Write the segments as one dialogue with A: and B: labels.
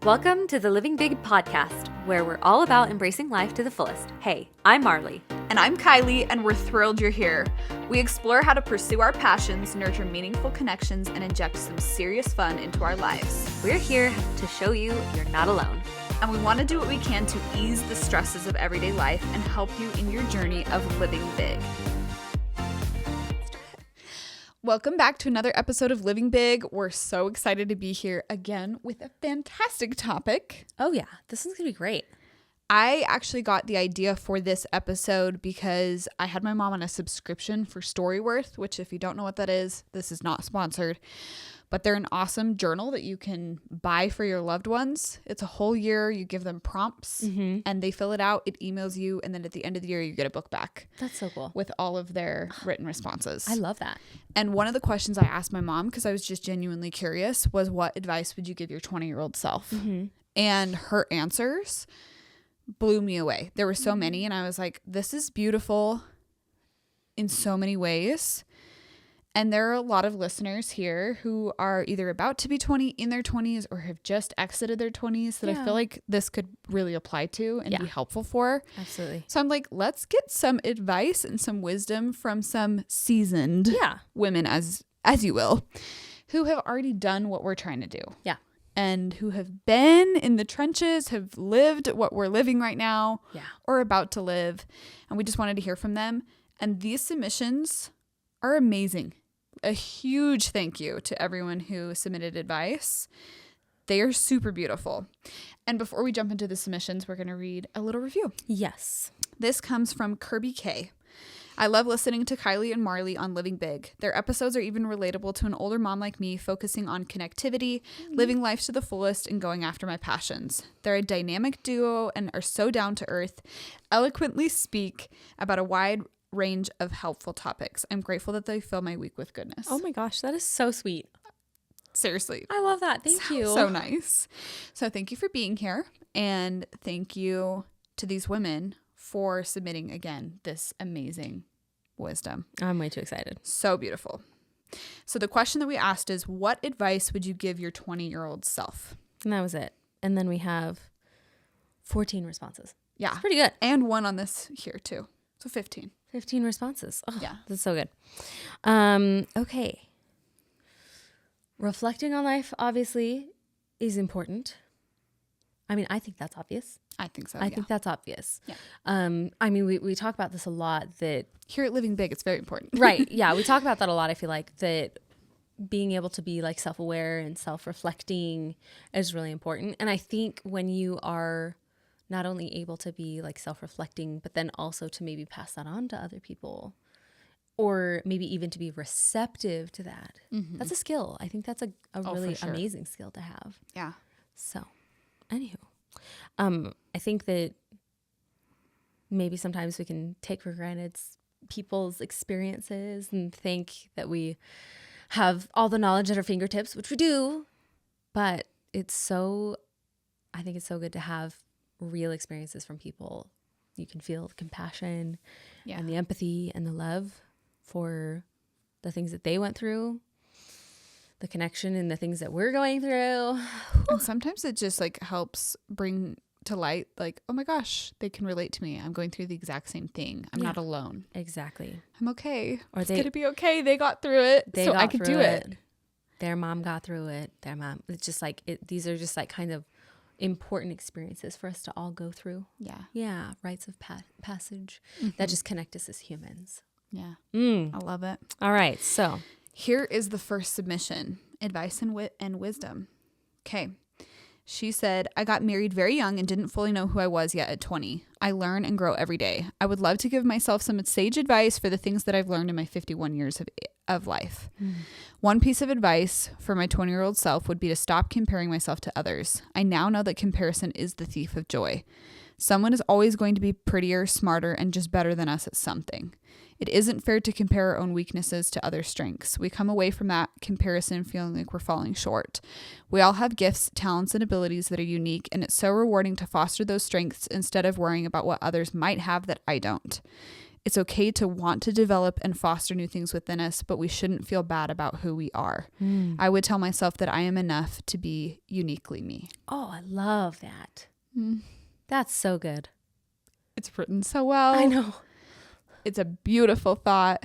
A: Welcome to the Living Big podcast, where we're all about embracing life to the fullest. Hey, I'm Marlie.
B: And I'm Kylie, and we're thrilled you're here. We explore how to pursue our passions, nurture meaningful connections, and inject some serious fun into our lives.
A: We're here to show you you're not alone.
B: And we want to do what we can to ease the stresses of everyday life and help you in your journey of living big. Welcome back to another episode of Living Big. We're so excited to be here again with a fantastic topic.
A: Oh yeah, this is going to be great.
B: I actually got the idea for this episode because I had my mom on a subscription for Storyworth, which if you don't know what that is, this is not sponsored, but they're an awesome journal that you can buy for your loved ones. It's a whole year. You give them prompts and they fill it out. It emails you. And then at the end of the year, you get a book back.
A: That's so cool.
B: With all of their written responses.
A: I love that.
B: And one of the questions I asked my mom, because I was just genuinely curious, was what advice would you give your 20-year-old self? And her answers blew me away. There were so many. And I was like, this is beautiful in so many ways. And there are a lot of listeners here who are either about to be 20, in their 20s, or have just exited their 20s that I feel like this could really apply to and be helpful for.
A: Absolutely.
B: So I'm like, let's get some advice and some wisdom from some seasoned women, as you will, who have already done what we're trying to do.
A: Yeah.
B: And who have been in the trenches, have lived what we're living right now, or about to live. And we just wanted to hear from them. And these submissions are amazing. A huge thank you to everyone who submitted advice. They are super beautiful. And before we jump into the submissions, we're going to read a little review.
A: Yes.
B: This comes from Kirby K. I love listening to Kylie and Marlie on Living Big. Their episodes are even relatable to an older mom like me, focusing on connectivity, living life to the fullest, and going after my passions. They're a dynamic duo and are so down to earth, eloquently speak about a wide range of helpful topics. I'm grateful that they fill my week with goodness.
A: Oh my gosh, that is so sweet.
B: Seriously.
A: I love that. Thank you.
B: So nice. So thank you for being here. And thank you to these women for submitting, again, this amazing wisdom.
A: I'm way too excited.
B: So beautiful. So the question that we asked is, what advice would you give your 20-year-old self?
A: And that was it. And then we have 14 responses.
B: Yeah.
A: It's pretty good.
B: And one on this here too. So 15.
A: 15 responses. Oh,
B: yeah.
A: That's so good. Okay. Reflecting on life, obviously, is important. I mean, I think that's obvious.
B: I think so.
A: I think that's obvious.
B: Yeah.
A: I mean, we talk about this a lot, that
B: here at Living Big, it's very important.
A: Right. Yeah. We talk about that a lot. I feel like that being able to be like self-aware and self-reflecting is really important. And I think when you are not only able to be like self-reflecting, but then also to maybe pass that on to other people, or maybe even to be receptive to that. That's a skill. I think that's a really amazing skill to have.
B: Yeah.
A: So, anywho, I think that maybe sometimes we can take for granted people's experiences and think that we have all the knowledge at our fingertips, which we do, but I think it's so good to have real experiences from people. You can feel the compassion and the empathy and the love for the things that they went through, the connection and the things that we're going through.
B: And sometimes it just like helps bring to light, like, oh my gosh, they can relate to me. I'm going through the exact same thing. I'm not alone.
A: Exactly.
B: I'm okay. It's going to be okay. They got through it. So I could do it.
A: Their mom got through it. It's just like, these are just like kind of important experiences for us to all go through. Yeah. Rites of passage that just connect us as humans.
B: Yeah. I love it.
A: All right. So
B: here is the first submission, advice and wisdom. Okay. She said, I got married very young and didn't fully know who I was yet at 20. I learn and grow every day. I would love to give myself some sage advice for the things that I've learned in my 51 years of life. One piece of advice for my 20-year-old self would be to stop comparing myself to others. I now know that comparison is the thief of joy. Someone is always going to be prettier, smarter, and just better than us at something. It isn't fair to compare our own weaknesses to other strengths. We come away from that comparison feeling like we're falling short. We all have gifts, talents, and abilities that are unique, and it's so rewarding to foster those strengths instead of worrying about what others might have that I don't. It's okay to want to develop and foster new things within us, but we shouldn't feel bad about who we are. I would tell myself that I am enough to be uniquely me.
A: Oh, I love that. That's so good.
B: It's written so well.
A: I know.
B: It's a beautiful thought,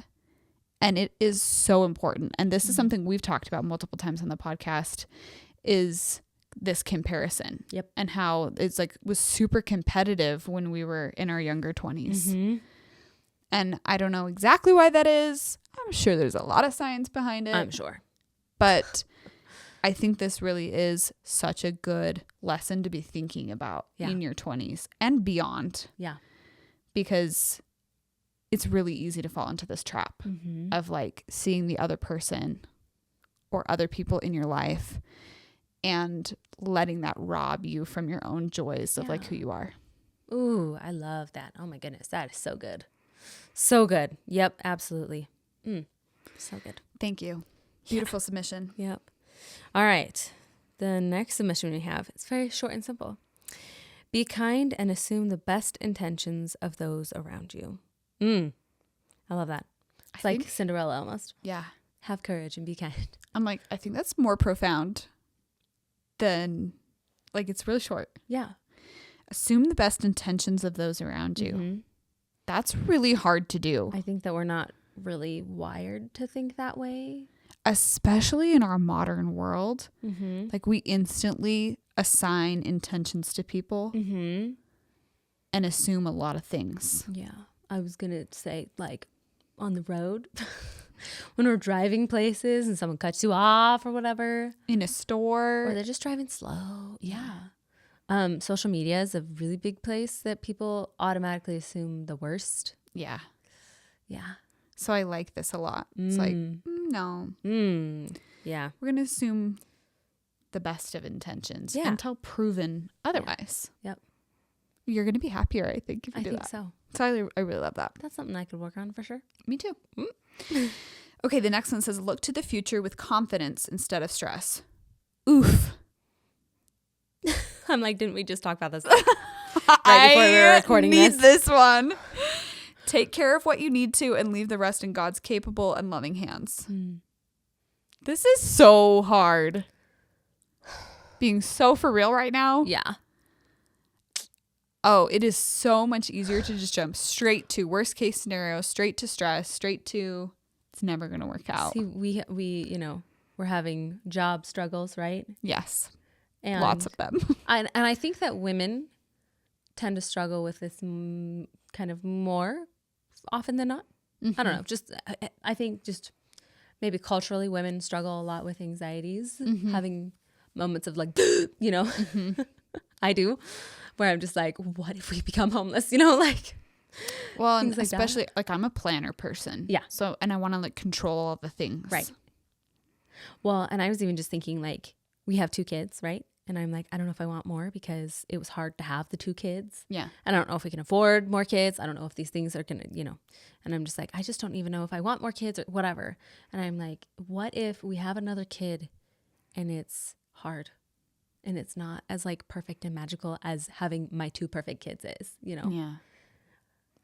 B: and it is so important. And this is something we've talked about multiple times on the podcast, is this comparison.
A: Yep.
B: And how it's like was super competitive when we were in our younger 20s. And I don't know exactly why that is. I'm sure there's a lot of science behind it.
A: I'm sure.
B: But I think this really is such a good lesson to be thinking about in your 20s and beyond.
A: Yeah.
B: Because it's really easy to fall into this trap of like seeing the other person or other people in your life and letting that rob you from your own joys of like who you are.
A: Ooh, I love that. Oh my goodness. That is so good. So good. Yep, absolutely. So good.
B: Thank you. Beautiful submission.
A: Yep. All right. The next submission we have, it's very short and simple. Be kind and assume the best intentions of those around you. I love that. It's like Cinderella almost.
B: Yeah.
A: Have courage and be kind.
B: I'm like, I think that's more profound than, like, it's really short.
A: Yeah.
B: Assume the best intentions of those around you. That's really hard to do.
A: I think that we're not really wired to think that way.
B: Especially in our modern world. Like, we instantly assign intentions to people and assume a lot of things.
A: Yeah. I was going to say, like, on the road, when we're driving places and someone cuts you off or whatever.
B: In a store.
A: Or they're just driving slow. Yeah. Social media is a really big place that people automatically assume the worst.
B: Yeah.
A: Yeah.
B: So I like this a lot. It's like, no.
A: Yeah.
B: We're going to assume the best of intentions until proven otherwise.
A: Yep.
B: You're going to be happier, I think, if you do that.
A: I think so.
B: So I really love that.
A: That's something I could work on for sure.
B: Me too. Okay, the next one says, look to the future with confidence instead of stress. Oof.
A: I'm like, didn't we just talk about this right before we were recording
B: this? I need this one. Take care of what you need to and leave the rest in God's capable and loving hands. This is so hard. Being so for real right now.
A: Yeah.
B: Oh, it is so much easier to just jump straight to worst case scenario, straight to stress, straight to it's never going to work out.
A: See, we we're having job struggles, right?
B: Yes.
A: And
B: lots of them.
A: and I think that women tend to struggle with this kind of more often than not. I don't know. Just I think just maybe culturally women struggle a lot with anxieties, having moments of like, I do, where I'm just like, what if we become homeless? like.
B: Well, and
A: like
B: especially like I'm a planner person.
A: Yeah.
B: So, and I want to like control all the things.
A: Right. Well, and I was even just thinking like we have 2 kids, right? And I'm like, I don't know if I want more because it was hard to have the 2 kids.
B: Yeah.
A: And I don't know if we can afford more kids. I don't know if these things are going to, and I'm just like, I just don't even know if I want more kids or whatever. And I'm like, what if we have another kid and it's hard and it's not as like perfect and magical as having my 2 perfect kids is,
B: Yeah.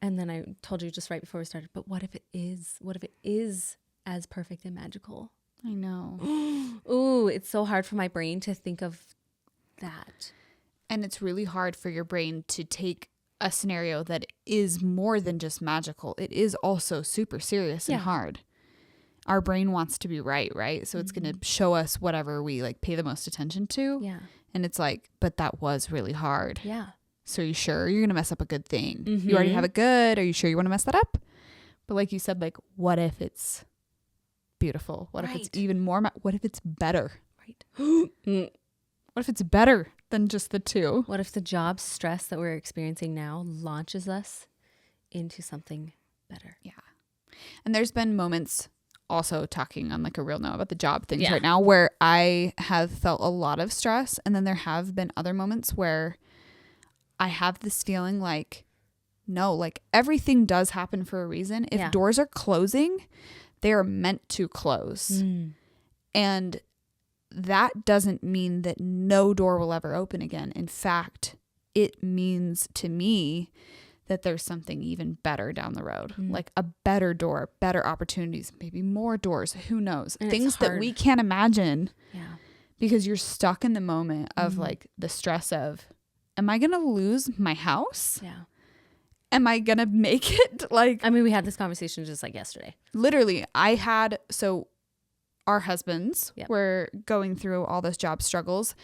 A: And then I told you just right before we started, but what if it is as perfect and magical?
B: I know.
A: Ooh, it's so hard for my brain to think of that.
B: And it's really hard for your brain to take a scenario that is more than just magical. It is also super serious and hard. Our brain wants to be right? So it's going to show us whatever we like pay the most attention to.
A: Yeah.
B: And it's like, but that was really hard.
A: Yeah.
B: So are you sure you're going to mess up a good thing? You already have it good. Are you sure you want to mess that up? But like you said, like, what if it's beautiful? What if it's even more? What if it's better?
A: Right.
B: What if it's better than just the 2?
A: What if the job stress that we're experiencing now launches us into something better?
B: Yeah. And there's been moments also talking on like a real note about the job things right now where I have felt a lot of stress. And then there have been other moments where I have this feeling like, no, like everything does happen for a reason. If doors are closing, they are meant to close. And that doesn't mean that no door will ever open again. In fact, it means to me that there's something even better down the road, like a better door, better opportunities, maybe more doors. Who knows?
A: And
B: things that we can't imagine.
A: Yeah.
B: Because you're stuck in the moment of like the stress of, am I going to lose my house?
A: Yeah.
B: Am I going to make it? Like,
A: I mean, we had this conversation just like yesterday.
B: Literally, our husbands were going through all those job struggles.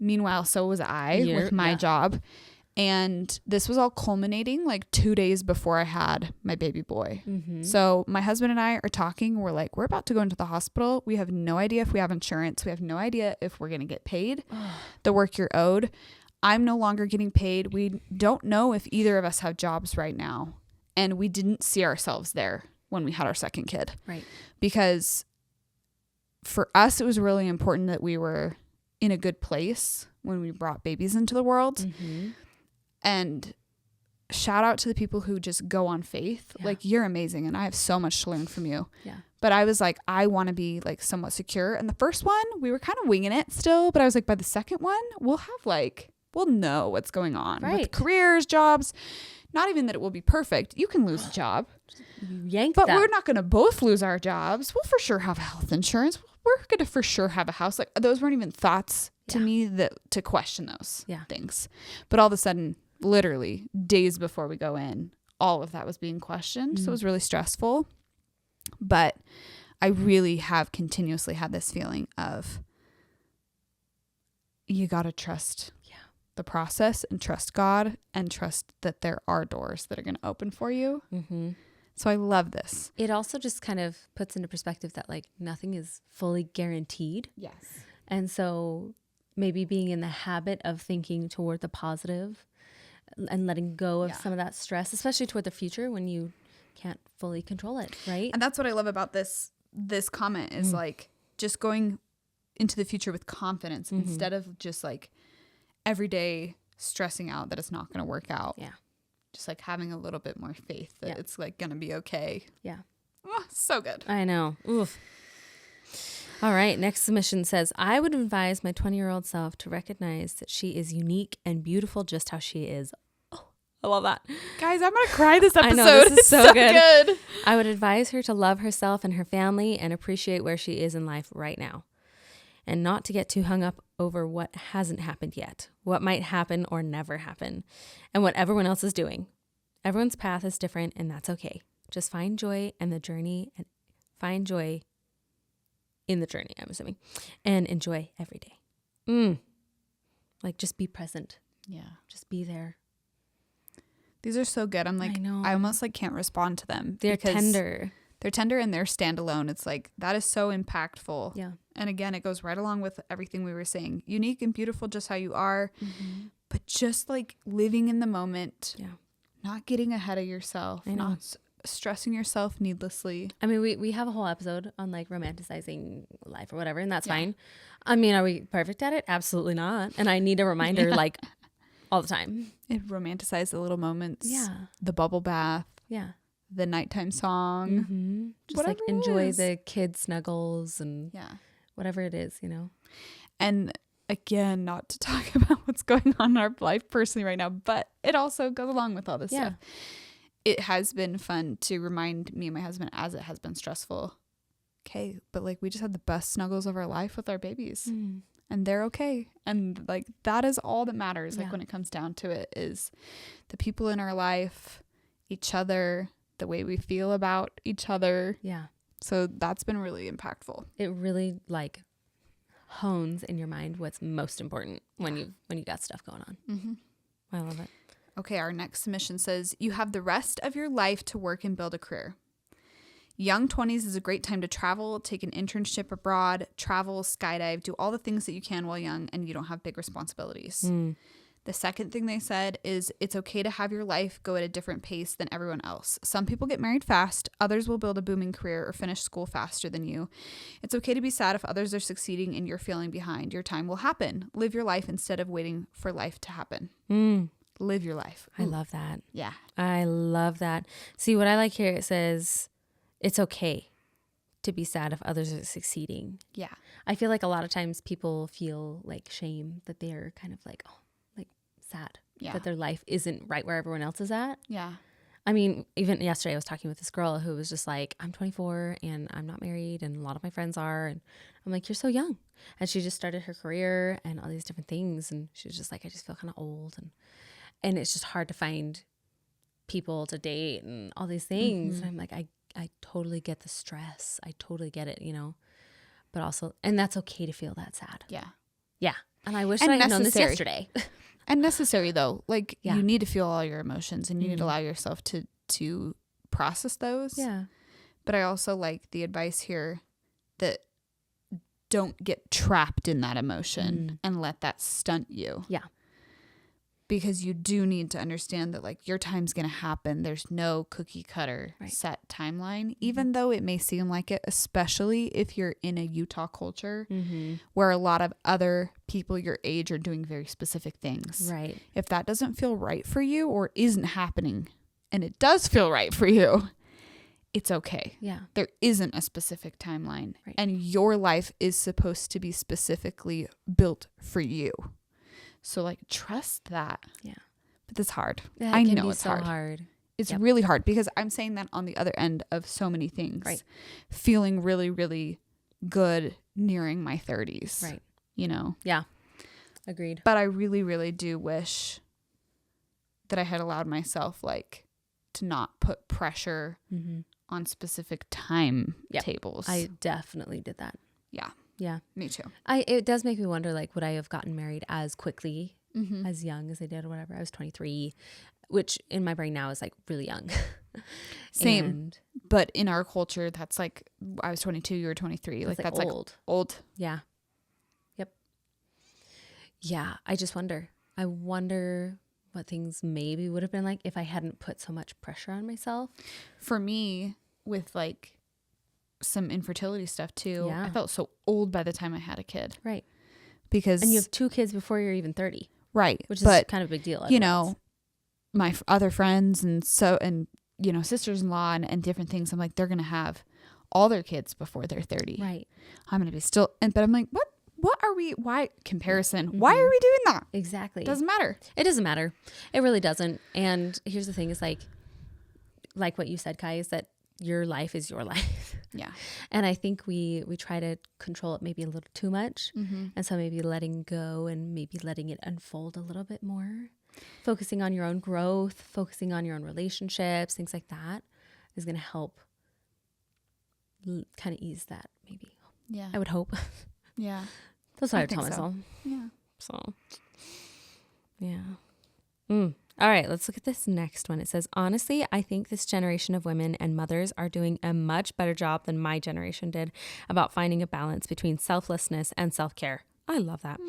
B: Meanwhile, so was I with my job. And this was all culminating like 2 days before I had my baby boy. So my husband and I are talking. We're like, we're about to go into the hospital. We have no idea if we have insurance. We have no idea if we're going to get paid the work you're owed. I'm no longer getting paid. We don't know if either of us have jobs right now. And we didn't see ourselves there when we had our second kid.
A: Right.
B: Because for us, it was really important that we were in a good place when we brought babies into the world. And shout out to the people who just go on faith. Like, you're amazing. And I have so much to learn from you.
A: Yeah.
B: But I was like, I want to be like somewhat secure. And the first one, we were kind of winging it still. But I was like, by the second one, we'll know what's going on with careers, jobs. Not even that it will be perfect. You can lose a job. But we're not going to both lose our jobs. We'll for sure have health insurance. We're going to for sure have a house. Like, those weren't even thoughts to me to question those things. But all of a sudden, literally days before we go in, all of that was being questioned. So it was really stressful. But I really have continuously had this feeling of, you got to trust the process and trust God and trust that there are doors that are going to open for you. So I love this.
A: It also just kind of puts into perspective that like nothing is fully guaranteed.
B: Yes.
A: And so maybe being in the habit of thinking toward the positive and letting go of some of that stress, especially toward the future when you can't fully control it, right?
B: And that's what I love about this comment is like just going into the future with confidence instead of just like every day stressing out that it's not going to work out.
A: Yeah.
B: Just like having a little bit more faith that it's like going to be okay.
A: Yeah.
B: Oh, so good.
A: I know. Oof. All right. Next submission says, I would advise my 20-year-old self to recognize that she is unique and beautiful just how she is. Oh, I love that.
B: Guys, I'm going to cry this episode.
A: I know, this is
B: it's so good.
A: I would advise her to love herself and her family and appreciate where she is in life right now. And not to get too hung up over what hasn't happened yet, what might happen or never happen, and what everyone else is doing. Everyone's path is different, and that's okay. Just find joy in the journey and find joy in the journey, I'm assuming, and enjoy every day. Like, just be present.
B: Yeah.
A: Just be there.
B: These are so good. I'm like, I almost like can't respond to them.
A: They're tender.
B: They're tender and they're standalone. It's like, that is so impactful.
A: Yeah.
B: And again, it goes right along with everything we were saying. Unique and beautiful just how you are. But just like living in the moment. Yeah. Not getting ahead of yourself. Not stressing yourself needlessly.
A: I mean, we have a whole episode on like romanticizing life or whatever, and that's fine. I mean, are we perfect at it? Absolutely not. And I need a reminder like all the time.
B: It romanticized the little moments.
A: Yeah.
B: The bubble bath.
A: Yeah.
B: The nighttime song.
A: Just like enjoy the kid snuggles and whatever it is, you know.
B: And again, not to talk about what's going on in our life personally right now, but it also goes along with all this stuff. It has been fun to remind me and my husband, as it has been stressful. Okay, but like we just had the best snuggles of our life with our babies. And they're okay. And like that is all that matters. Like when it comes down to it, is the people in our life, each other, the way we feel about each other. Yeah. So that's been really impactful.
A: It really like hones in your mind what's most important when you got stuff going on. I love it.
B: Okay, our next submission says, you have the rest of your life to work and build a career. Young 20s is a great time to travel, take an internship abroad, travel, skydive, do all the things that you can while young and you don't have big responsibilities. The second thing they said is it's okay to have your life go at a different pace than everyone else. Some people get married fast. Others will build a booming career or finish school faster than you. It's okay to be sad if others are succeeding and you're feeling behind. Your time will happen. Live your life instead of waiting for life to happen. Live your life.
A: I love that.
B: Yeah.
A: I love that. See, what I like here, it says it's okay to be sad if others are succeeding.
B: Yeah.
A: I feel like a lot of times people feel like shame that they're kind of like, oh, like sad
B: Yeah.
A: that their life isn't right where everyone else is at.
B: Yeah.
A: I mean, even yesterday I was talking with this girl who was just like, I'm 24 and I'm not married and a lot of my friends are. And I'm like, you're so young. And she just started her career and all these different things. And she was just like, I just feel kind of old. And it's just hard to find people to date and all these things. And I'm like, I totally get the stress. I totally get it, you know, but also, and that's okay to feel that sad.
B: Yeah.
A: Yeah. And I wish I had known this yesterday.
B: And necessary though. Like
A: Yeah.
B: you need to feel all your emotions and you need to allow yourself to process those.
A: Yeah.
B: But I also like the advice here that don't get trapped in that emotion and let that stunt you.
A: Yeah.
B: Because you do need to understand that like your time's going to happen. There's no cookie cutter set timeline, even though it may seem like it, especially if you're in a Utah culture where a lot of other people your age are doing very specific things.
A: Right.
B: If that doesn't feel right for you or isn't happening and it does feel right for you, it's okay.
A: Yeah.
B: There isn't a specific timeline
A: Right.
B: and your life is supposed to be specifically built for you. So like trust that.
A: Yeah.
B: But it's hard.
A: That
B: I
A: can
B: know
A: be
B: it's
A: so
B: hard. It's really hard because I'm saying that on the other end of so many things.
A: Right.
B: Feeling really, really good nearing my 30s.
A: Right.
B: You know?
A: Yeah. Agreed.
B: But I really, really do wish that I had allowed myself like to not put pressure on specific time tables.
A: I definitely did that.
B: Yeah.
A: Yeah.
B: Me too.
A: It does make me wonder, like, would I have gotten married as quickly, as young as I did or whatever? I was 23, which in my brain now is like really young.
B: Same. But in our culture, that's like, I was 22, you were 23. Like that's
A: old.
B: like old.
A: Yeah. Yep. Yeah. I just wonder. I wonder what things maybe would have been like if I hadn't put so much pressure on myself.
B: For me, with like some infertility stuff too,
A: Yeah.
B: I felt so old by the time I had a kid.
A: Right.
B: Because
A: And you have 2 kids before you're even 30.
B: right,
A: Which is kind of a big deal.
B: You know, my other friends and you know, sisters-in-law and different things, I'm like, they're gonna have all their kids before they're 30.
A: Right.
B: I'm gonna be still, but I'm like, what are we? Why comparison? Why are we doing that?
A: Exactly.
B: Doesn't matter.
A: It doesn't matter. It really doesn't. And here's the thing: is like what you said, Kai, is that your life is your life.
B: Yeah.
A: And I think we try to control it maybe a little too much. And so maybe letting go and maybe letting it unfold a little bit more, focusing on your own growth, focusing on your own relationships, things like that is going to help kind of ease that maybe.
B: Yeah.
A: I would hope.
B: Yeah.
A: That's what I
B: I
A: would tell
B: think so.
A: myself.
B: Yeah.
A: So, yeah. All right, let's look at this next one. It says, honestly, I think this generation of women and mothers are doing a much better job than my generation did about finding a balance between selflessness and self-care. I love that.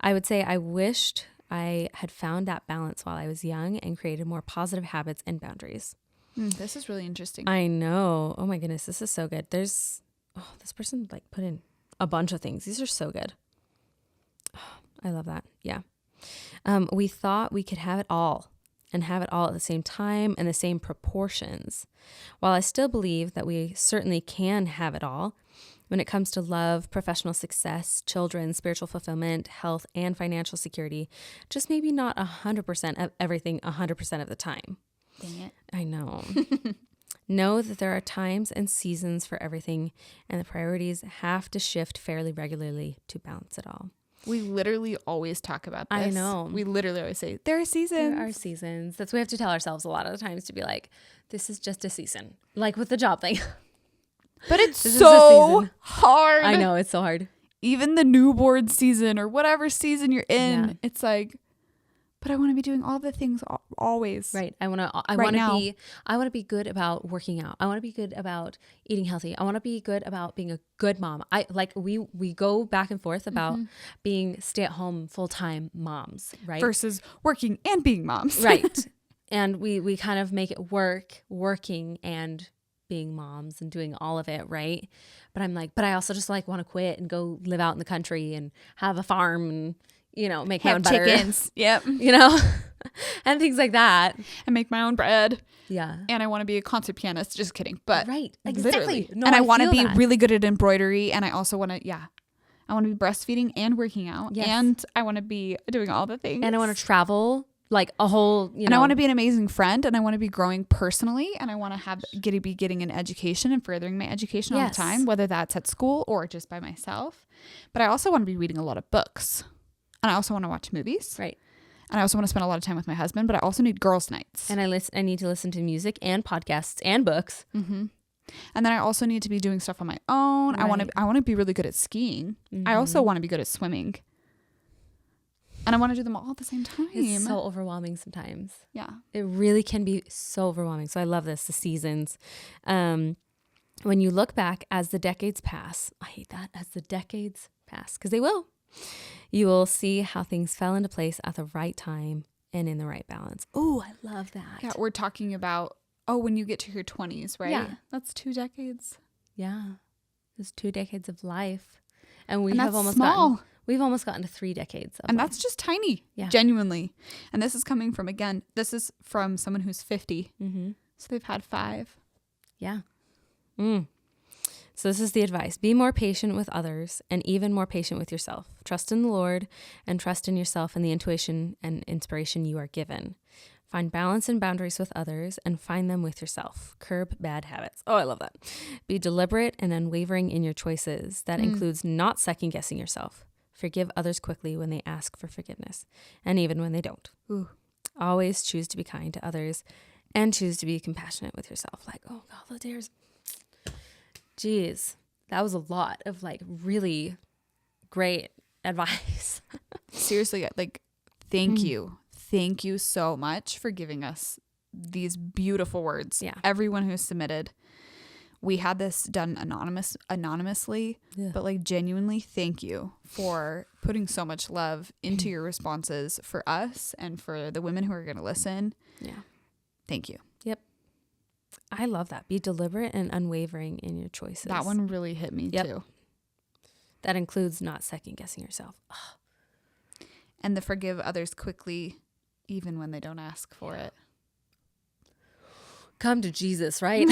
A: I would say I wished I had found that balance while I was young and created more positive habits and boundaries.
B: This is really interesting.
A: I know. Oh my goodness, this is so good. This person like put in a bunch of things. These are so good. I love that. Yeah. We thought we could have it all and have it all at the same time and the same proportions. While I still believe that we certainly can have it all when it comes to love, professional success, children, spiritual fulfillment, health, and financial security, just maybe not 100% of everything 100% of the time.
B: Dang it.
A: I know. Know that there are times and seasons for everything, and the priorities have to shift fairly regularly to balance it all.
B: We literally always talk about this.
A: I know.
B: We literally always say, there are seasons.
A: There are seasons. That's what we have to tell ourselves a lot of the times, to be like, this is just a season. Like with the job thing.
B: But it's
A: This is
B: so
A: a season.
B: hard.
A: I know, it's so hard.
B: Even the newborn season or whatever season you're in,
A: Yeah.
B: it's like, but I want to be doing all the things always.
A: Right. I want
B: now.
A: to be good about working out. I want to be good about eating healthy. I want to be good about being a good mom. We go back and forth about being stay-at-home full-time moms, right?
B: Versus working and being moms.
A: Right. And we kind of make it working and being moms and doing all of it, right? But I'm like, but I also just like want to quit and go live out in the country and have a farm and, you know, make my own butter.
B: Chickens. Yep.
A: You know, and things like that.
B: And make my own bread.
A: Yeah.
B: And I want to be a concert pianist. Just kidding. But
A: Right. Exactly.
B: literally.
A: No,
B: and I want to
A: feel
B: be
A: that.
B: really good at embroidery. And I also want to, I want to be breastfeeding and working out.
A: Yes.
B: And I want to be doing all the things.
A: And I want to travel like a whole,
B: and I want to be an amazing friend, and I want to be growing personally, and I want to be getting an education and furthering my education all the time, whether that's at school or just by myself. But I also want to be reading a lot of books, and I also want to watch movies.
A: Right.
B: And I also want to spend a lot of time with my husband, but I also need girls' nights.
A: And I need to listen to music and podcasts and books.
B: Mm-hmm. And then I also need to be doing stuff on my own.
A: Right.
B: I want to be really good at skiing.
A: Mm-hmm.
B: I also want to be good at swimming. And I want to do them all at the same time.
A: It's so overwhelming sometimes.
B: Yeah.
A: It really can be so overwhelming. So I love this, the seasons. When you look back as the decades pass, I hate that, as the decades pass, because they will, you will see how things fell into place at the right time and in the right balance. Oh, I love that.
B: Yeah, we're talking about, when you get to your 20s, right?
A: Yeah.
B: That's 2 decades.
A: Yeah. There's 2 decades of life. And
B: And that's small.
A: We've almost gotten to 3 decades of
B: And
A: life.
B: that's just tiny.
A: Yeah.
B: Genuinely. And this is coming from, again, this is from someone who's 50.
A: Mm-hmm.
B: So they've had 5.
A: Yeah. So this is the advice. Be more patient with others and even more patient with yourself. Trust in the Lord and trust in yourself and the intuition and inspiration you are given. Find balance and boundaries with others and find them with yourself. Curb bad habits. Oh, I love that. Be deliberate and unwavering in your choices. That includes not second guessing yourself. Forgive others quickly when they ask for forgiveness and even when they don't.
B: Ooh.
A: Always choose to be kind to others and choose to be compassionate with yourself. Like, oh God, the dares. Jeez, that was a lot of like really great advice.
B: Seriously, like, thank you. Thank you so much for giving us these beautiful words.
A: Yeah.
B: Everyone who submitted. We had this done anonymously, but like genuinely thank you for putting so much love into your responses for us and for the women who are going to listen.
A: Yeah.
B: Thank you.
A: Yep. I love that. Be deliberate and unwavering in your choices.
B: That one really hit me too.
A: That includes not second guessing yourself. Oh.
B: And the forgive others quickly, even when they don't ask for it.
A: Come to Jesus, right?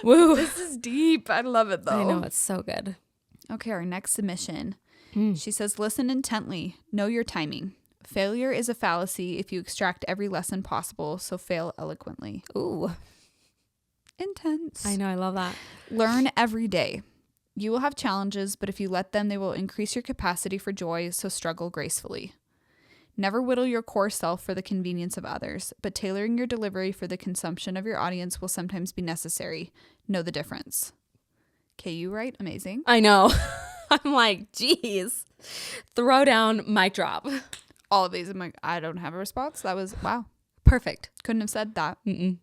A: Woo.
B: This is deep. I love it though.
A: I know, it's so good.
B: Okay, our next submission. She says, listen intently. Know your timing. Failure is a fallacy if you extract every lesson possible, so fail eloquently.
A: Ooh.
B: Intense.
A: I know, I love that.
B: Learn every day. You will have challenges, but if you let them, they will increase your capacity for joy, so struggle gracefully. Never whittle your core self for the convenience of others, but tailoring your delivery for the consumption of your audience will sometimes be necessary. Know the difference. Okay, you write amazing.
A: I know. I'm like, geez. Throw down, mic drop.
B: All of these, I'm like, I don't have a response. That was, wow.
A: Perfect.
B: Couldn't have said that.
A: Mm-mm.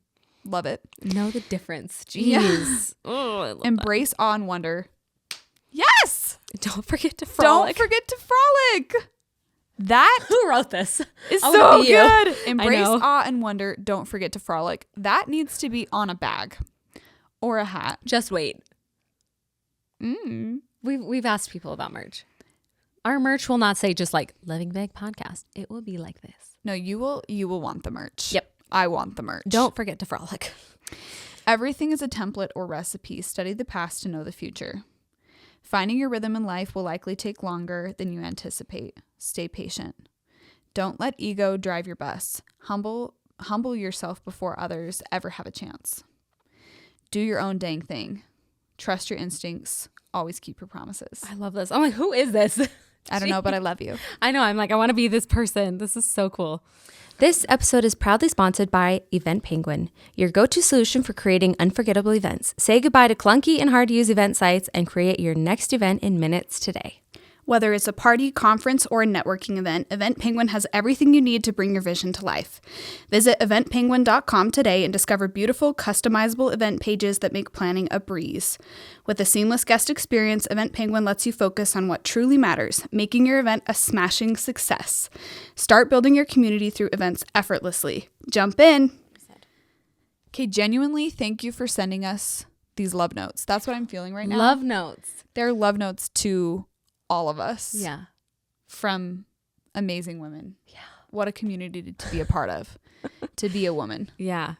B: Love it.
A: Know the difference. Jeez.
B: Yeah.
A: Oh, I love
B: Embrace awe and wonder. Yes!
A: that. Don't forget to frolic.
B: Don't forget to frolic. That
A: Who wrote this?
B: is
A: I
B: so
A: wanna be you.
B: good. Embrace
A: know.
B: awe and wonder. Don't forget to frolic. That needs to be on a bag or a hat.
A: Just wait.
B: Mm.
A: We've asked people about merch. Our merch will not say just like Living Big Podcast. It will be like this.
B: No, you will want the merch.
A: Yep.
B: I want the merch.
A: Don't forget to frolic.
B: Everything is a template or recipe. Study the past to know the future. Finding your rhythm in life will likely take longer than you anticipate. Stay patient. Don't let ego drive your bus. Humble yourself before others ever have a chance. Do your own dang thing. Trust your instincts. Always keep your promises.
A: I love this. I'm like, who is this?
B: I don't know, but I love you.
A: I know. I'm like, I want to be this person. This is so cool. This episode is proudly sponsored by Event Penguin, your go-to solution for creating unforgettable events. Say goodbye to clunky and hard-to-use event sites and create your next event in minutes today.
B: Whether it's a party, conference, or a networking event, Event Penguin has everything you need to bring your vision to life. Visit eventpenguin.com today and discover beautiful, customizable event pages that make planning a breeze. With a seamless guest experience, Event Penguin lets you focus on what truly matters, making your event a smashing success. Start building your community through events effortlessly. Jump in. Okay, genuinely, thank you for sending us these love notes. That's what I'm feeling right now.
A: Love notes.
B: They're love notes to all of us.
A: Yeah.
B: From amazing women.
A: Yeah.
B: What a community to be a part of. To be a woman.
A: Yeah.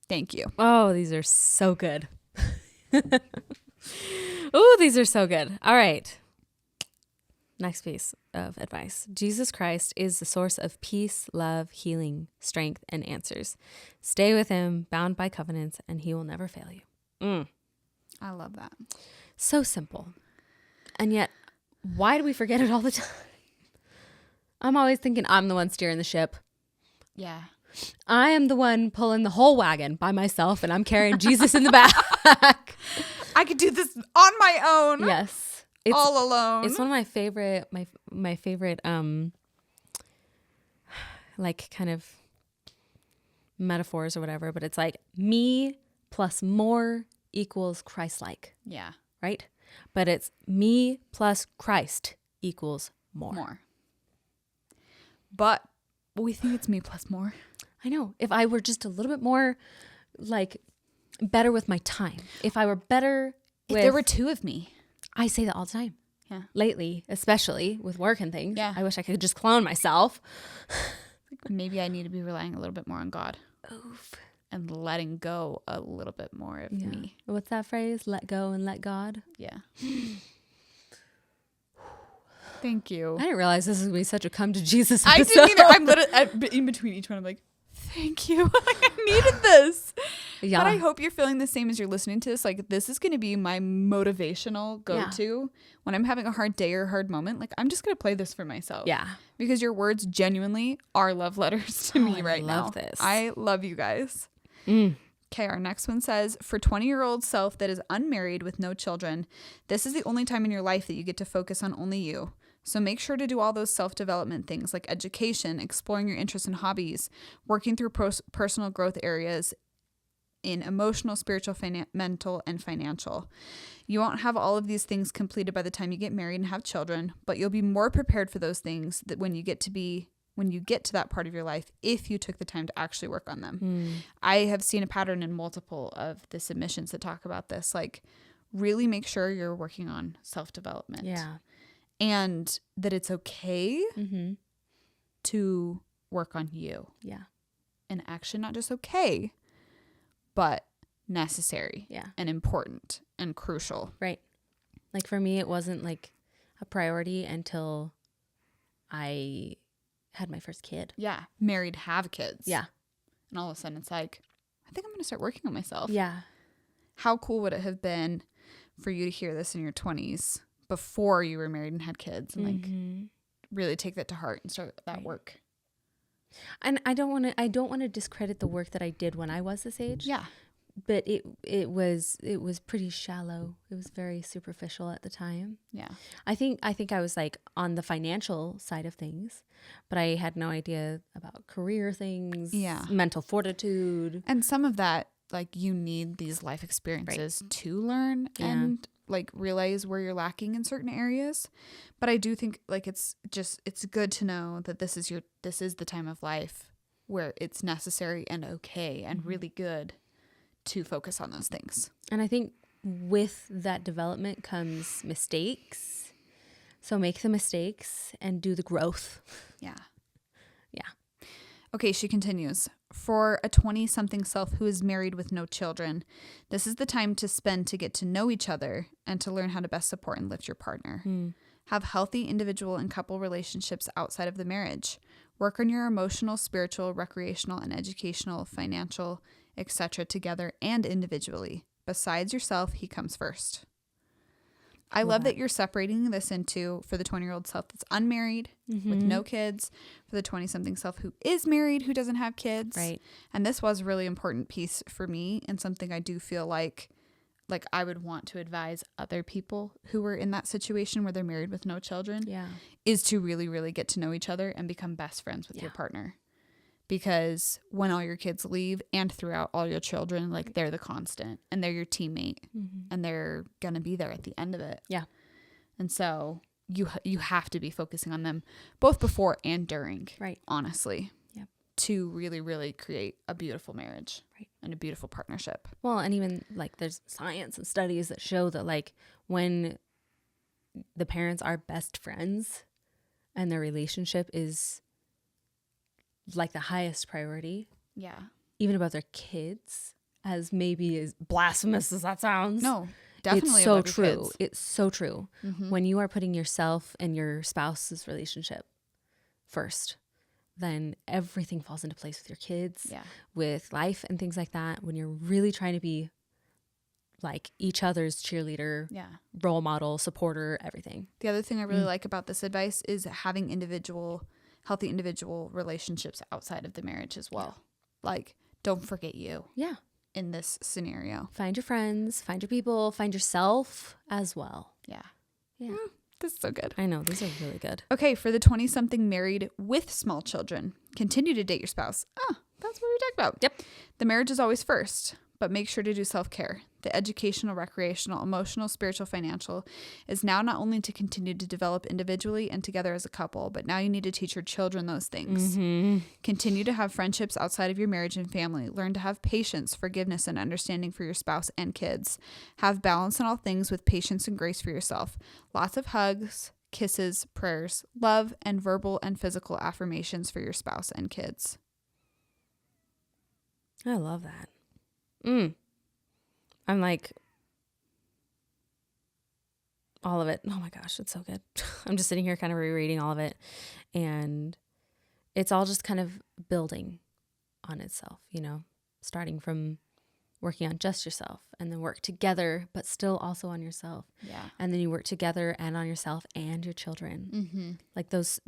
B: Thank you.
A: Oh, these are so good. Oh, these are so good. All right. Next piece of advice. Jesus Christ is the source of peace, love, healing, strength, and answers. Stay with him, bound by covenants, and he will never fail you.
B: I love that.
A: So simple. And yet, why do we forget it all the time? I'm always thinking I'm the one steering the ship.
B: Yeah.
A: I am the one pulling the whole wagon by myself, and I'm carrying Jesus in the back.
B: I could do this on my own.
A: Yes.
B: All alone.
A: It's one of my favorite, my favorite, like kind of metaphors or whatever, but it's like me plus more equals Christ-like.
B: Yeah.
A: Right? But it's me plus Christ equals more.
B: But we think it's me plus more.
A: I know. If I were just a little bit more like better with my time, if I were better
B: If there were two of me.
A: I say that all the time.
B: Yeah.
A: Lately, especially with work and things.
B: Yeah.
A: I wish I could just clone myself.
B: Maybe I need to be relying a little bit more on God.
A: Oof.
B: And letting go a little bit more of me.
A: What's that phrase? Let go and let God.
B: Yeah. Thank you.
A: I didn't realize this was going to be such a come to Jesus
B: I
A: episode.
B: didn't either. I'm literally in between each one. I'm like, thank you. I needed this.
A: Yeah.
B: But I hope you're feeling the same as you're listening to this. Like, this is going to be my motivational go-to when I'm having a hard day or a hard moment. Like, I'm just going to play this for myself.
A: Yeah.
B: Because your words genuinely are love letters to me right now.
A: I love this.
B: I love you guys. Okay, our next one says, for 20-year-old self that is unmarried with no children, this is the only time in your life that you get to focus on only you. So make sure to do all those self-development things like education, exploring your interests and hobbies, working through personal growth areas in emotional, spiritual, mental, and financial. You won't have all of these things completed by the time you get married and have children, but you'll be more prepared for those things that when you get to that part of your life, if you took the time to actually work on them. I have seen a pattern in multiple of the submissions that talk about this. Like, really make sure you're working on self-development.
A: Yeah.
B: And that it's okay to work on you.
A: Yeah.
B: And actually not just okay, but necessary.
A: Yeah.
B: And important and crucial.
A: Right. Like for me, it wasn't like a priority until I had my first kid.
B: Yeah. Married, have kids.
A: Yeah.
B: And all of a sudden it's like, I think I'm going to start working on myself.
A: Yeah.
B: How cool would it have been for you to hear this in your 20s before you were married and had kids and like really take that to heart and start that work?
A: And I don't want to discredit the work that I did when I was this age.
B: Yeah.
A: But it was pretty shallow. It was very superficial at the time.
B: Yeah.
A: I think I was like on the financial side of things, but I had no idea about career things, mental fortitude.
B: And some of that, like, you need these life experiences to learn and like realize where you're lacking in certain areas. But I do think like it's good to know that this is the time of life where it's necessary and okay and really good to focus on those things.
A: And I think with that development comes mistakes. So make the mistakes and do the growth.
B: Yeah.
A: Yeah.
B: Okay, she continues. For a 20-something self who is married with no children, this is the time to spend to get to know each other and to learn how to best support and lift your partner. Have healthy individual and couple relationships outside of the marriage. Work on your emotional, spiritual, recreational, and educational, financial, etc. together and individually. Besides yourself, he comes first. I love that you're separating this into for the 20-year-old self that's unmarried with no kids, for the 20-something self who is married, who doesn't have kids.
A: Right.
B: And this was a really important piece for me and something I do feel like I would want to advise other people who are in that situation where they're married with no children is to really, really get to know each other and become best friends with your partner. Because when all your kids leave and throughout all your children, like they're the constant and they're your teammate and they're going to be there at the end of it. Yeah. And so you have to be focusing on them both before and during, honestly, to really, really create a beautiful marriage and a beautiful partnership.
A: Well, and even like there's science and studies that show that like when the parents are best friends and their relationship is like the highest priority. Yeah. Even about their kids, as maybe as blasphemous as that sounds.
B: No. Definitely
A: It's so
B: above your
A: true.
B: kids.
A: It's so true.
B: Mm-hmm.
A: When you are putting yourself and your spouse's relationship first, then everything falls into place with your kids,
B: Yeah.
A: with life and things like that. When you're really trying to be like each other's cheerleader,
B: Yeah.
A: role model, supporter, everything.
B: The other thing I really like about this advice is having healthy individual relationships outside of the marriage as well. Like, don't forget you
A: Yeah.
B: in this scenario.
A: Find your friends, find your people, find yourself as well.
B: Yeah.
A: Yeah.
B: This is so good.
A: I know. These are really good.
B: Okay, for the 20-something married with small children, continue to date your spouse. That's what we talked about.
A: Yep.
B: The marriage is always first, but make sure to do self-care. The educational, recreational, emotional, spiritual, financial is now not only to continue to develop individually and together as a couple, but now you need to teach your children those things.
A: Mm-hmm.
B: Continue to have friendships outside of your marriage and family. Learn to have patience, forgiveness, and understanding for your spouse and kids. Have balance in all things with patience and grace for yourself. Lots of hugs, kisses, prayers, love, and verbal and physical affirmations for your spouse and kids.
A: I love that. I'm like, all of it. Oh my gosh, it's so good. I'm just sitting here kind of rereading all of it. And it's all just kind of building on itself, starting from working on just yourself and then work together, but still also on yourself.
B: Yeah.
A: And then you work together and on yourself and your children.
B: Mm-hmm.
A: Like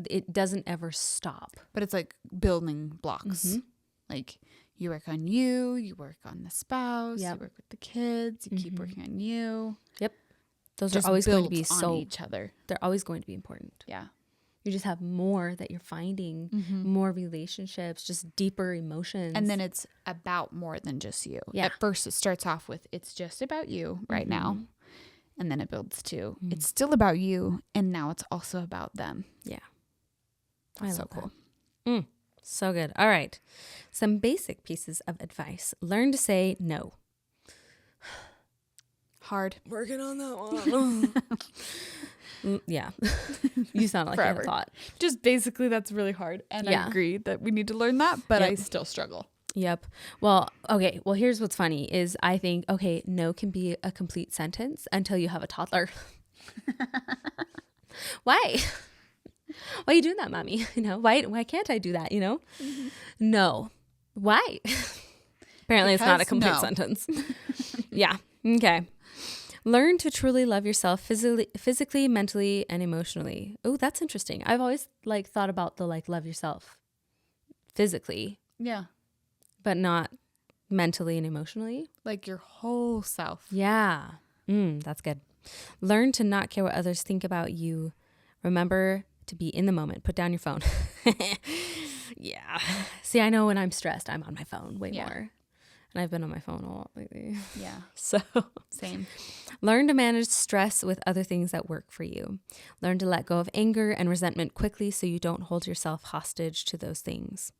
A: it doesn't ever stop.
B: But it's like building blocks.
A: Mm-hmm.
B: Like you work on you work on the spouse,
A: Yep.
B: you work with the kids, you keep working on you.
A: Yep. Those
B: Just
A: are always going to
B: build
A: be
B: on each other.
A: they're always going to be important.
B: Yeah.
A: You just have more that you're finding, more relationships, just deeper emotions.
B: And then it's about more than just you.
A: Yeah.
B: At first it starts off with it's just about you right now. And then it builds to it's still about you and now it's also about them.
A: Yeah.
B: That's so cool.
A: So good. All right. Some basic pieces of advice. Learn to say no.
B: Hard.
A: Working on that one. Yeah. You sound like you had a thought.
B: Just basically that's really hard. And
A: Yeah.
B: I agree that we need to learn that, but
A: Yep.
B: I still struggle.
A: Yep. Well, okay. Well, here's what's funny is I think, okay, no can be a complete sentence until you have a toddler. Why? Why are you doing that, mommy? Why can't I do that? No. Why? Apparently it's not a complete sentence. Yeah. Okay. Learn to truly love yourself physically, mentally, and emotionally. Oh, that's interesting. I've always thought about the love yourself physically,
B: Yeah.
A: but not mentally and emotionally.
B: Like your whole self.
A: Yeah. That's good. Learn to not care what others think about you. Remember to be in the moment. Put down your phone. Yeah. See, I know when I'm stressed, I'm on my phone way more. And I've been on my phone a lot lately.
B: Yeah.
A: So
B: Same.
A: learn to manage stress with other things that work for you. Learn to let go of anger and resentment quickly so you don't hold yourself hostage to those things.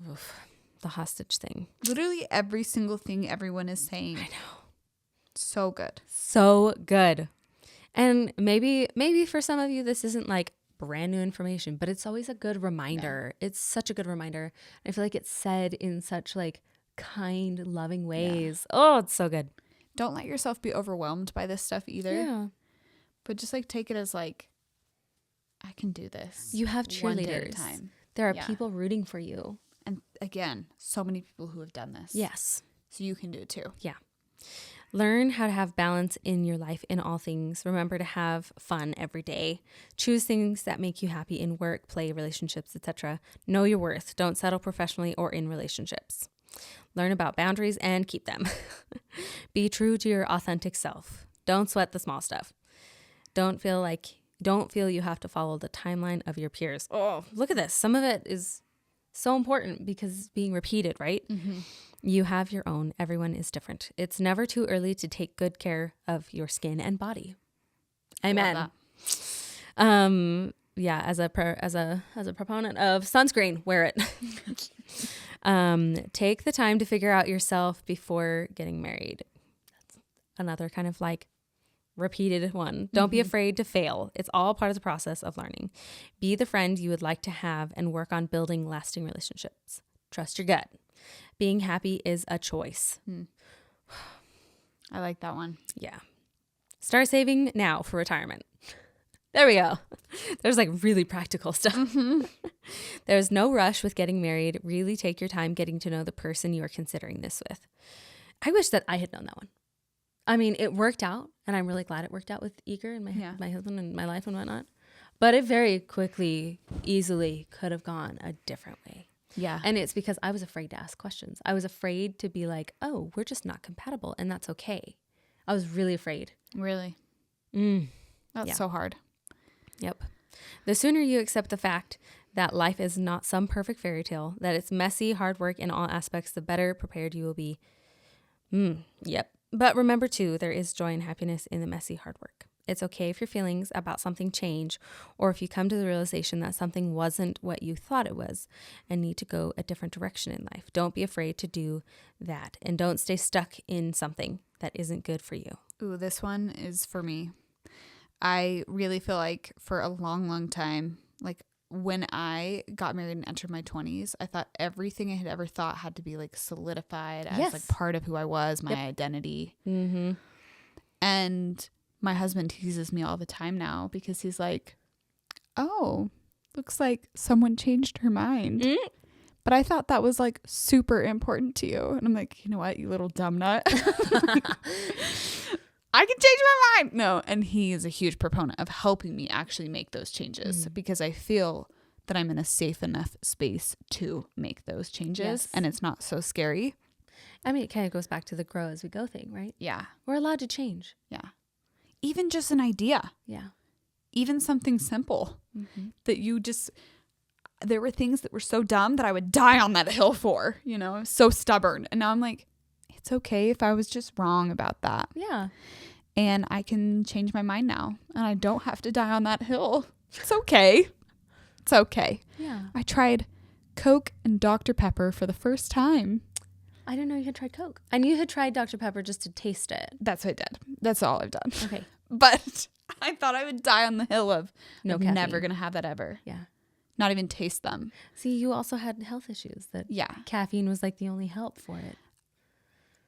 A: Oof, the hostage thing.
B: Literally every single thing everyone is saying.
A: I know.
B: So good.
A: So good. And maybe for some of you, this isn't brand new information, but it's always a good reminder. Yeah. It's such a good reminder. I feel like it's said in such kind, loving ways. Yeah. Oh, it's so good.
B: Don't let yourself be overwhelmed by this stuff either.
A: Yeah.
B: But just take it as I can do this.
A: You have cheerleaders.
B: 1 day at a time.
A: There are people rooting for you.
B: And again, so many people who have done this.
A: Yes.
B: So you can do it too.
A: Yeah. Learn how to have balance in your life in all things. Remember to have fun every day. Choose things that make you happy in work, play, relationships, etc. Know your worth. Don't settle professionally or in relationships. Learn about boundaries and keep them. Be true to your authentic self. Don't sweat the small stuff. Don't feel you have to follow the timeline of your peers. Oh, look at this. Some of it is so important because it's being repeated, right? Mm-hmm. You have your own. Everyone is different. It's never too early to take good care of your skin and body. Amen. Yeah, as a proponent of sunscreen, wear it. Take the time to figure out yourself before getting married. That's another kind of repeated one. Don't be afraid to fail. It's all part of the process of learning. Be the friend you would like to have and work on building lasting relationships. Trust your gut. Being happy is a choice.
B: I like that one.
A: Yeah. Start saving now for retirement. There we go. There's like really practical stuff.
B: Mm-hmm.
A: There's no rush with getting married. Really take your time getting to know the person you are considering this with. I wish that I had known that one. I mean, it worked out, and I'm really glad it worked out with Eager and my husband and my life and whatnot. But it very quickly, easily could have gone a different way.
B: Yeah.
A: And it's because I was afraid to ask questions. I was afraid to be like, oh, we're just not compatible, and that's okay. I was really afraid.
B: Really? That's so hard.
A: Yep. The sooner you accept the fact that life is not some perfect fairy tale, that it's messy, hard work in all aspects, the better prepared you will be. Yep. But remember too, there is joy and happiness in the messy, hard work. It's okay if your feelings about something change, or if you come to the realization that something wasn't what you thought it was and need to go a different direction in life. Don't be afraid to do that, and don't stay stuck in something that isn't good for you.
B: Ooh, this one is for me. I really feel like for a long, long time, like when I got married and entered my 20s, I thought everything I had ever thought had to be like solidified as like part of who I was, my identity.
A: Mm-hmm.
B: And my husband teases me all the time now because he's like, oh, looks like someone changed her mind. But I thought that was like super important to you. And I'm like, you know what, you little dumb nut. I can change my mind. No. And he is a huge proponent of helping me actually make those changes because I feel that I'm in a safe enough space to make those changes and it's not so scary.
A: I mean, it kind of goes back to the grow as we go thing, right?
B: Yeah.
A: We're allowed to change.
B: Yeah. Even just an idea.
A: Yeah.
B: Even something simple that you just, there were things that were so dumb that I would die on that hill for, you know, I was so stubborn. And now I'm like, it's okay if I was just wrong about that.
A: Yeah.
B: And I can change my mind now. And I don't have to die on that hill. It's okay. It's okay.
A: Yeah.
B: I tried Coke and Dr. Pepper for the first time.
A: I didn't know you had tried Coke. I knew you had tried Dr. Pepper just to taste it.
B: That's what I did. That's all I've done.
A: Okay.
B: But I thought I would die on the hill of
A: No
B: I'm
A: caffeine.
B: never going to have that ever.
A: Yeah.
B: Not even taste them.
A: See, you also had health issues that caffeine was like the only help for it.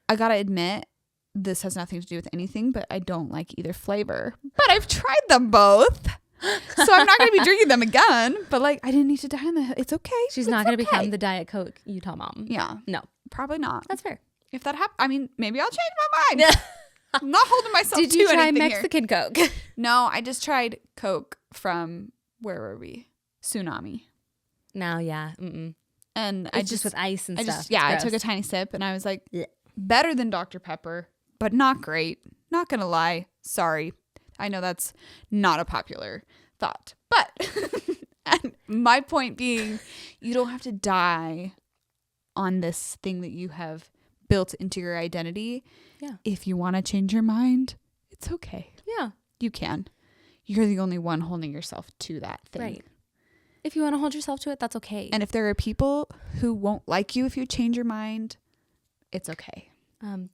B: I got to admit, this has nothing to do with anything, but I don't like either flavor. But I've tried them both. So I'm not going to be drinking them again. But like, I didn't need to die on the hill. It's okay.
A: She's not going to become the Diet Coke Utah mom.
B: Yeah.
A: No.
B: Probably not.
A: That's fair.
B: If that happens, I mean, maybe I'll change my mind. I'm not holding myself
A: Did you
B: to
A: try
B: anything
A: Mexican Coke?
B: No, I just tried Coke from, where were we? Tsunami.
A: No, yeah. Mm-mm.
B: And
A: it's just with ice and stuff.
B: I took a tiny sip and I was like, better than Dr. Pepper, but not great. Not going to lie. Sorry. I know that's not a popular thought. But and my point being, you don't have to die on this thing that you have built into your identity.
A: Yeah.
B: If you want to change your mind, it's okay.
A: Yeah.
B: You can. You're the only one holding yourself to that thing.
A: Right. If you want to hold yourself to it, that's okay.
B: And if there are people who won't like you if you change your mind, it's okay.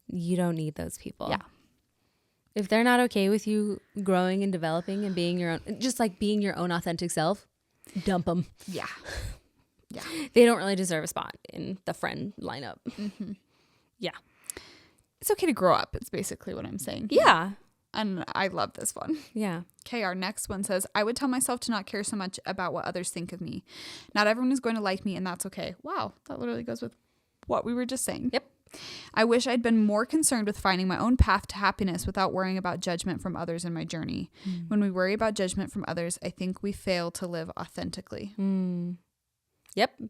A: You don't need those people.
B: Yeah.
A: If they're not okay with you growing and developing and being your own, just like being your own authentic self, dump them.
B: Yeah. Yeah.
A: They don't really deserve a spot in the friend lineup.
B: Mm-hmm.
A: Yeah.
B: It's okay to grow up. It's basically what I'm saying.
A: Yeah.
B: And I love this one.
A: Yeah.
B: Okay, our next one says, I would tell myself to not care so much about what others think of me. Not everyone is going to like me, and that's okay. Wow, that literally goes with what we were just saying.
A: Yep.
B: I wish I'd been more concerned with finding my own path to happiness without worrying about judgment from others in my journey. When we worry about judgment from others, I think we fail to live authentically.
A: Yep.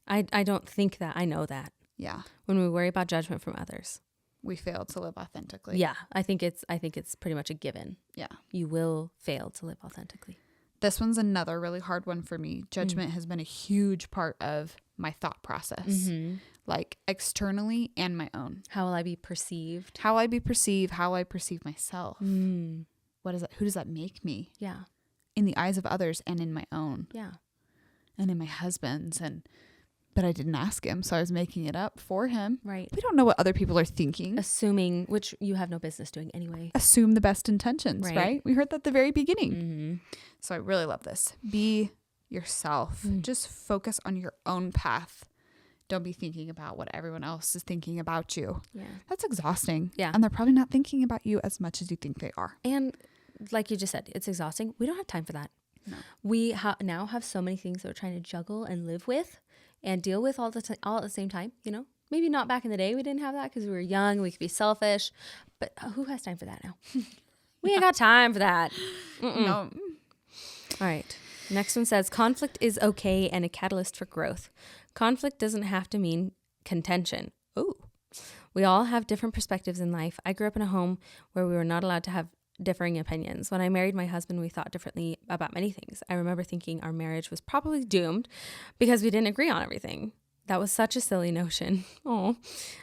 A: I don't think that. I know that.
B: Yeah.
A: When we worry about judgment from others,
B: we fail to live authentically.
A: Yeah. I think it's pretty much a given.
B: Yeah.
A: You will fail to live authentically.
B: This one's another really hard one for me. Judgment has been a huge part of my thought process, like externally and my own.
A: How will I be perceived?
B: How I be perceived, how I perceive myself. What is that? Who does that make me?
A: Yeah.
B: In the eyes of others and in my own.
A: Yeah.
B: And in my husband's. But I didn't ask him, so I was making it up for him.
A: Right.
B: We don't know what other people are thinking.
A: Assuming, which you have no business doing anyway.
B: Assume the best intentions, right? We heard that at the very beginning. So I really love this. Be yourself. Just focus on your own path Don't be thinking about what everyone else is thinking about you.
A: Yeah.
B: That's exhausting.
A: Yeah.
B: And they're probably not thinking about you as much as you think they are.
A: And like you just said, it's exhausting. We don't have time for that.
B: No.
A: We now have so many things that we're trying to juggle and live with and deal with all at the same time, you know? Maybe not back in the day. We didn't have that because we were young. We could be selfish. But who has time for that now? We ain't got time for that.
B: No.
A: All right. Next one says, conflict is okay and a catalyst for growth. Conflict doesn't have to mean contention. Ooh. We all have different perspectives in life. I grew up in a home where we were not allowed to have differing opinions. When I married my husband, we thought differently about many things. I remember thinking our marriage was probably doomed because we didn't agree on everything. That was such a silly notion. Oh,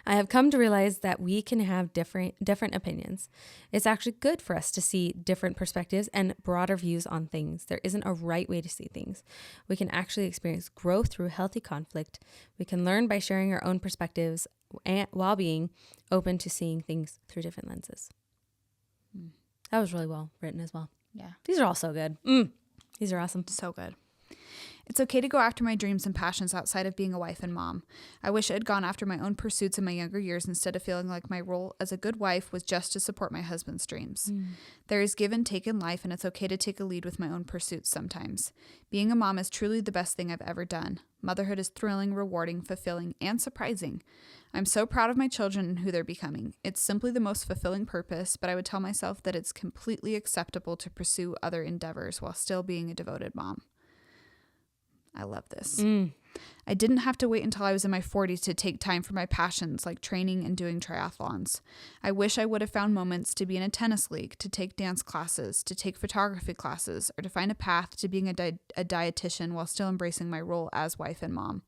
A: I have come to realize that we can have different opinions. It's actually good for us to see different perspectives and broader views on things. There isn't a right way to see things. We can actually experience growth through healthy conflict. We can learn by sharing our own perspectives while being open to seeing things through different lenses. That was really well written as well.
B: Yeah.
A: These are all so good. These are awesome.
B: So good. It's okay to go after my dreams and passions outside of being a wife and mom. I wish I had gone after my own pursuits in my younger years instead of feeling like my role as a good wife was just to support my husband's dreams. There is give and take in life, and it's okay to take a lead with my own pursuits sometimes. Being a mom is truly the best thing I've ever done. Motherhood is thrilling, rewarding, fulfilling, and surprising. I'm so proud of my children and who they're becoming. It's simply the most fulfilling purpose, but I would tell myself that it's completely acceptable to pursue other endeavors while still being a devoted mom. I love this. I didn't have to wait until I was in my 40s to take time for my passions like training and doing triathlons. I wish I would have found moments to be in a tennis league, to take dance classes, to take photography classes, or to find a path to being a dietitian while still embracing my role as wife and mom.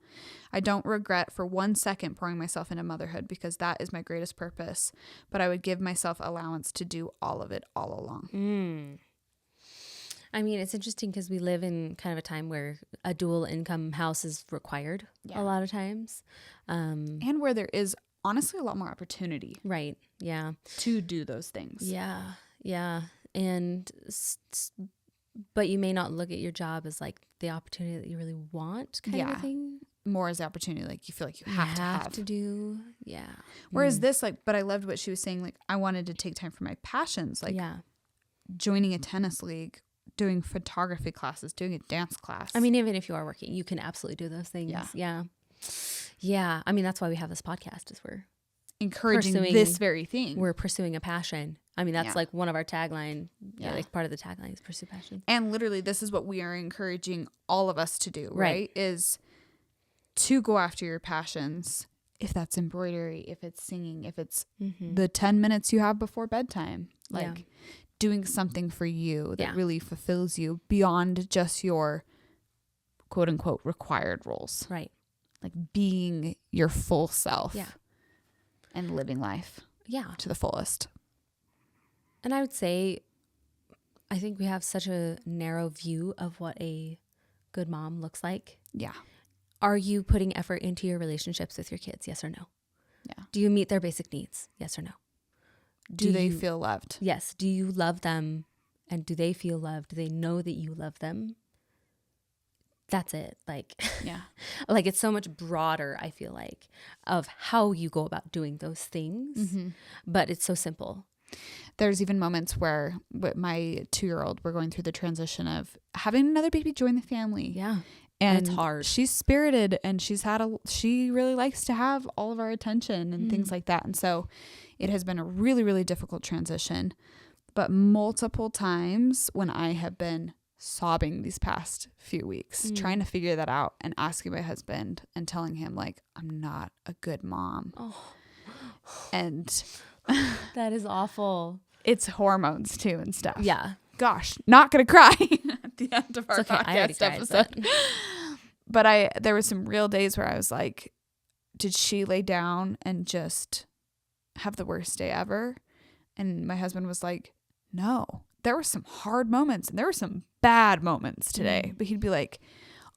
B: I don't regret for 1 second pouring myself into motherhood because that is my greatest purpose, but I would give myself allowance to do all of it all along.
A: I mean, it's interesting because we live in kind of a time where a dual income house is required a lot of times.
B: And where there is honestly a lot more opportunity.
A: Right. Yeah.
B: To do those things.
A: Yeah. Yeah. And, but you may not look at your job as like the opportunity that you really want kind of a thing.
B: More as the opportunity, like you feel like you have
A: to do. Yeah.
B: Whereas this, like, but I loved what she was saying. Like, I wanted to take time for my passions, like joining a tennis league, doing photography classes, doing a dance class.
A: I mean, even if you are working, you can absolutely do those things.
B: Yeah.
A: Yeah. I mean, that's why we have this podcast, is we're
B: encouraging this very thing.
A: We're pursuing a passion. I mean, that's like one of our tagline. Yeah. Like part of the tagline is pursue passion.
B: And literally, this is what we are encouraging all of us to do, right? Is to go after your passions. If that's embroidery, if it's singing, if it's the 10 minutes you have before bedtime, like doing something for you that really fulfills you beyond just your quote unquote required roles.
A: Right.
B: Like being your full self.
A: Yeah.
B: And living life.
A: Yeah.
B: To the fullest.
A: And I would say, I think we have such a narrow view of what a good mom looks like.
B: Yeah.
A: Are you putting effort into your relationships with your kids? Yes or no?
B: Yeah.
A: Do you meet their basic needs? Yes or no?
B: Do they feel loved?
A: Yes. Do you love them? And do they feel loved? Do they know that you love them? That's it. Like, like it's so much broader, I feel like, of how you go about doing those things. But it's so simple.
B: There's even moments where with my 2-year-old, we're going through the transition of having another baby join the family.
A: Yeah.
B: And
A: it's hard.
B: She's spirited and she really likes to have all of our attention and things like that. And so it has been a really, really difficult transition. But multiple times when I have been sobbing these past few weeks, trying to figure that out and asking my husband and telling him, like, I'm not a good mom. And
A: that is awful.
B: It's hormones too and stuff.
A: Yeah.
B: Gosh, not gonna cry at the end of our podcast episode. But there were some real days where I was like, did she lay down and just have the worst day ever? And my husband was like, no, there were some hard moments and there were some bad moments today. But he'd be like,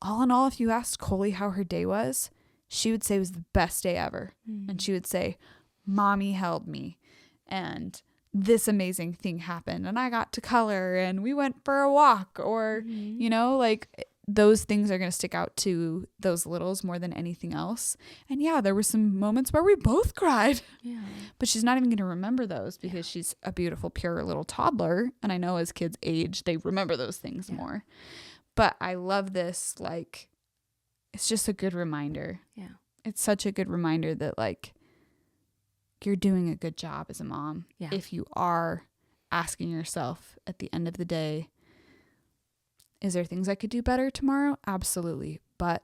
B: all in all, if you asked Coley how her day was, she would say it was the best day ever. And she would say, Mommy held me and this amazing thing happened and I got to color and we went for a walk or, you know, like those things are going to stick out to those littles more than anything else. And yeah, there were some moments where we both cried.
A: Yeah.
B: But she's not even going to remember those because she's a beautiful, pure little toddler. And I know as kids age, they remember those things more. But I love this. Like, it's just a good reminder.
A: Yeah.
B: It's such a good reminder that, like, you're doing a good job as a mom.
A: Yeah.
B: If you are asking yourself at the end of the day, is there things I could do better tomorrow? Absolutely. But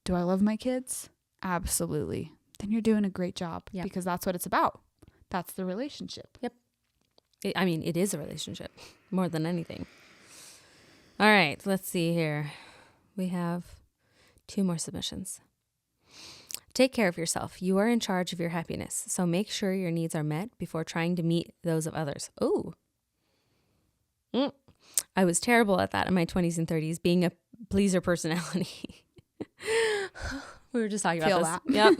B: do I love my kids? Absolutely. Then you're doing a great job because that's what it's about. That's the relationship.
A: Yep. It is a relationship more than anything. All right. Let's see here. We have 2 more submissions. Take care of yourself. You are in charge of your happiness. So make sure your needs are met before trying to meet those of others. Ooh. I was terrible at that in my 20s and 30s, being a pleaser personality. We were just talking about this. Yep.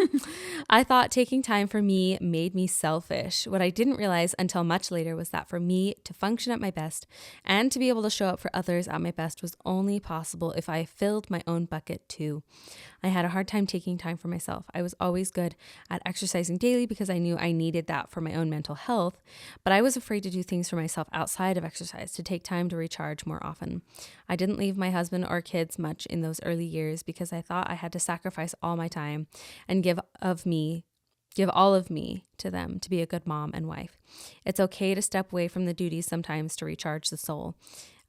A: I thought taking time for me made me selfish. What I didn't realize until much later was that for me to function at my best and to be able to show up for others at my best was only possible if I filled my own bucket too. I had a hard time taking time for myself. I was always good at exercising daily because I knew I needed that for my own mental health, but I was afraid to do things for myself outside of exercise, to take time to recharge more often. I didn't leave my husband or kids much in those early years because I thought I had to sacrifice all my time and give all of me to them to be a good mom and wife. It's okay to step away from the duties sometimes to recharge the soul.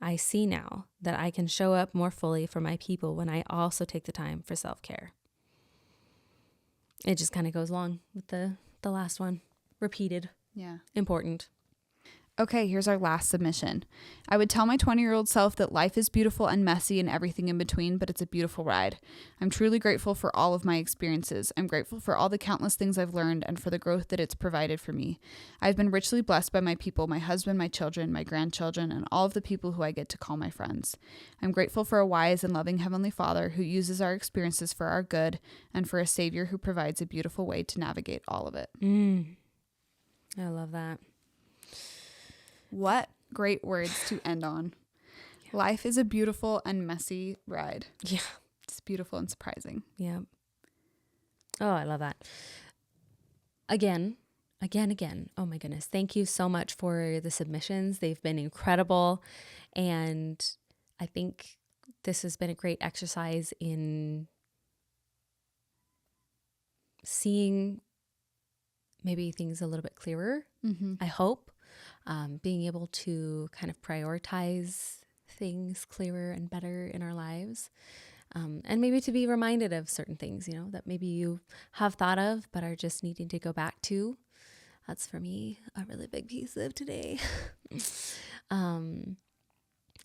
A: I see now that I can show up more fully for my people when I also take the time for self-care. It just kind of goes along with the last one. Repeated.
B: Yeah.
A: Important.
B: Okay, here's our last submission. I would tell my 20-year-old self that life is beautiful and messy and everything in between, but it's a beautiful ride. I'm truly grateful for all of my experiences. I'm grateful for all the countless things I've learned and for the growth that it's provided for me. I've been richly blessed by my people, my husband, my children, my grandchildren, and all of the people who I get to call my friends. I'm grateful for a wise and loving Heavenly Father who uses our experiences for our good and for a Savior who provides a beautiful way to navigate all of it.
A: I love that.
B: What great words to end on. Yeah. Life is a beautiful and messy ride.
A: Yeah.
B: It's beautiful and surprising.
A: Yeah. Oh, I love that. Again. Oh my goodness. Thank you so much for the submissions. They've been incredible. And I think this has been a great exercise in seeing maybe things a little bit clearer. I hope. Being able to kind of prioritize things clearer and better in our lives. And maybe to be reminded of certain things, that maybe you have thought of, but are just needing to go back to. That's for me a really big piece of today.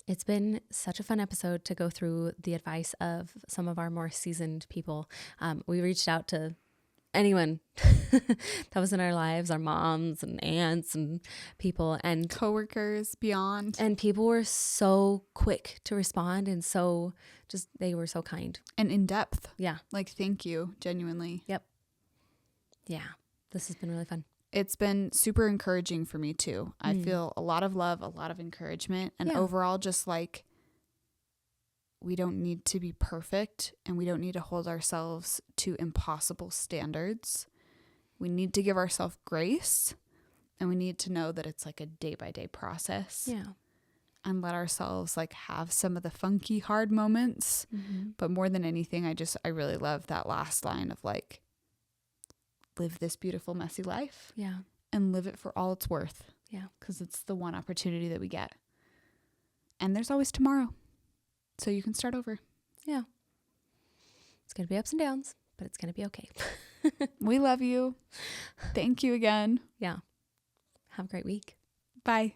A: It's been such a fun episode to go through the advice of some of our more seasoned people. We reached out to anyone that was in our lives, our moms and aunts and people and
B: coworkers beyond.
A: And people were so quick to respond and they were so kind.
B: And in depth.
A: Yeah.
B: Like, thank you, genuinely.
A: Yep. Yeah. This has been really fun.
B: It's been super encouraging for me too. I feel a lot of love, a lot of encouragement, and overall just like, we don't need to be perfect and we don't need to hold ourselves to impossible standards. We need to give ourselves grace and we need to know that it's like a day-by-day process.
A: Yeah.
B: And let ourselves like have some of the funky, hard moments. But more than anything, I really love that last line of like, live this beautiful, messy life.
A: Yeah.
B: And live it for all it's worth.
A: Yeah.
B: Because it's the one opportunity that we get. And there's always tomorrow. So you can start over.
A: Yeah. It's going to be ups and downs, but it's going to be okay.
B: We love you. Thank you again.
A: Yeah. Have a great week.
B: Bye.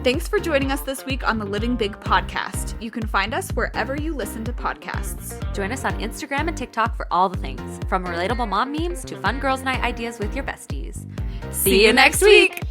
C: Thanks for joining us this week on the Living Big podcast. You can find us wherever you listen to podcasts.
D: Join us on Instagram and TikTok for all the things, from relatable mom memes to fun girls' night ideas with your besties.
C: See you next week.